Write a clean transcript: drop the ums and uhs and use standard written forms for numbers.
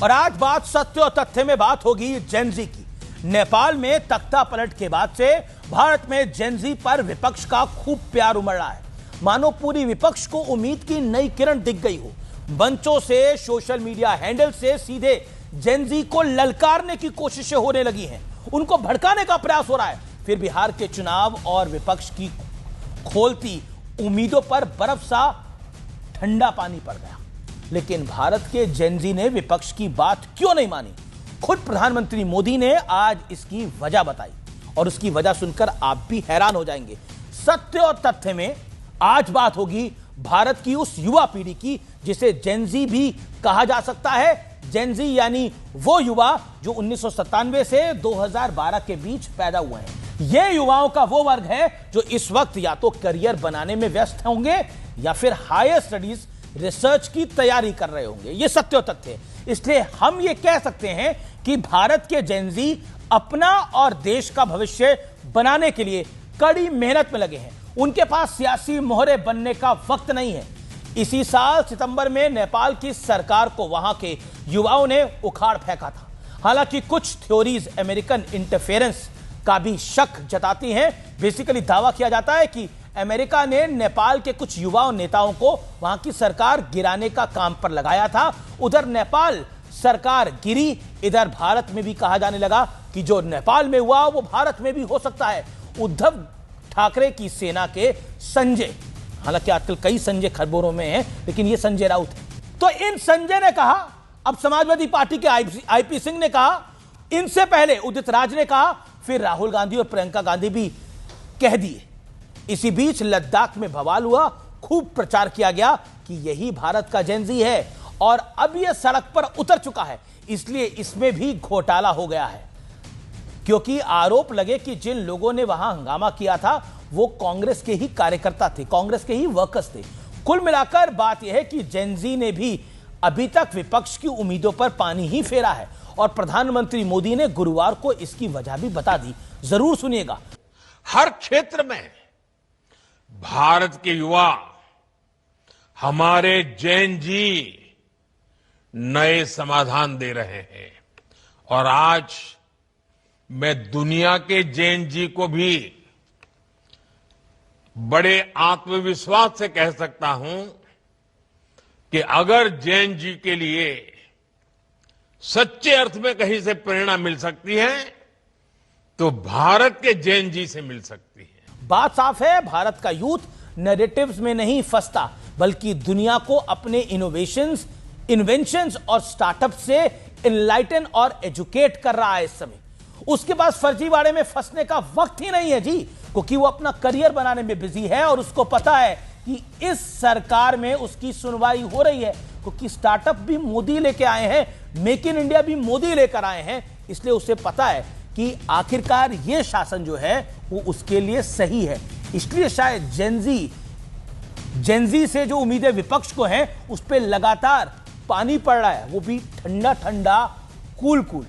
और आज बात सत्य और तथ्य में बात होगी जेनजी की। नेपाल में तख्ता पलट के बाद से भारत में जेनजी पर विपक्ष का खूब प्यार उमड़ रहा है। मानो पूरी विपक्ष को उम्मीद की नई किरण दिख गई हो। मंचों से, सोशल मीडिया हैंडल से सीधे जेनजी को ललकारने की कोशिशें होने लगी हैं, उनको भड़काने का प्रयास हो रहा है। फिर बिहार के चुनाव और विपक्ष की खोलती उम्मीदों पर बर्फ सा ठंडा पानी पड़ गया। लेकिन भारत के जेनजी ने विपक्ष की बात क्यों नहीं मानी? खुद प्रधानमंत्री मोदी ने आज इसकी वजह बताई और उसकी वजह सुनकर आप भी हैरान हो जाएंगे। सत्य और तथ्य में आज बात होगी भारत की उस युवा पीढ़ी की जिसे जेनजी भी कहा जा सकता है। जेनजी यानी वो युवा जो 1997 से 2012 के बीच पैदा हुए हैं। ये युवाओं का वो वर्ग है जो इस वक्त या तो करियर बनाने में व्यस्त होंगे या फिर हायर स्टडीज रिसर्च की तैयारी कर रहे होंगे। ये सत्य और तथ्य है। इसलिए हम ये कह सकते हैं कि भारत के जेनजी अपना और देश का भविष्य बनाने के लिए कड़ी मेहनत में लगे हैं। उनके पास सियासी मोहरे बनने का वक्त नहीं है। इसी साल सितंबर में नेपाल की सरकार को वहां के युवाओं ने उखाड़ फेंका था। हालांकि कुछ थ्योरीज अमेरिकन इंटरफेरेंस का भी शक जताती हैं। बेसिकली दावा किया जाता है कि अमेरिका ने नेपाल के कुछ युवा नेताओं को वहां की सरकार गिराने का काम पर लगाया था। उधर नेपाल सरकार गिरी, इधर भारत में भी कहा जाने लगा कि जो नेपाल में हुआ वो भारत में भी हो सकता है। उद्धव ठाकरे की सेना के संजय, हालांकि आजकल कई संजय खबरों में हैं, लेकिन ये संजय राउत है। तो इन संजय ने कहा, अब समाजवादी पार्टी के आईपी सिंह ने कहा, इनसे पहले उदित राज ने कहा, फिर राहुल गांधी और प्रियंका गांधी भी कह दिए। इसी बीच लद्दाख में बवाल हुआ, खूब प्रचार किया गया कि यही भारत का जेनजी है और अब यह सड़क पर उतर चुका है। इसलिए इसमें भी घोटाला हो गया है, क्योंकि आरोप लगे कि जिन लोगों ने वहां हंगामा किया था वो कांग्रेस के ही कार्यकर्ता थे, कांग्रेस के ही वर्कर्स थे। कुल मिलाकर बात यह है कि जेनजी ने भी अभी तक विपक्ष की उम्मीदों पर पानी ही फेरा है और प्रधानमंत्री मोदी ने गुरुवार को इसकी वजह भी बता दी। जरूर सुनिएगा। हर क्षेत्र में भारत के युवा, हमारे जेनजी नए समाधान दे रहे हैं और आज मैं दुनिया के जेनजी को भी बड़े आत्मविश्वास से कह सकता हूं कि अगर जेनजी के लिए सच्चे अर्थ में कहीं से प्रेरणा मिल सकती है तो भारत के जेनजी से मिल सकती है। बात साफ है, भारत का यूथ नैरेटिव्स में नहीं फंसता, बल्कि दुनिया को अपने इनोवेशंस, इन्वेंशंस और स्टार्टअप से इनलाइटन और एजुकेट कर रहा है। इस समय उसके पास फर्जीवाड़े में फंसने का वक्त ही नहीं है जी, क्योंकि वो अपना करियर बनाने में बिजी है और उसको पता है कि इस सरकार में उसकी सुनवाई हो रही है, क्योंकि स्टार्टअप भी मोदी लेके आए हैं, मेक इन इंडिया भी मोदी लेकर आए हैं। इसलिए उसे पता है कि आखिरकार ये शासन जो है वो उसके लिए सही है। इसलिए शायद जेनजी से जो उम्मीदें विपक्ष को हैं उस पर लगातार पानी पड़ रहा है, वो भी ठंडा ठंडा, कूल कूल।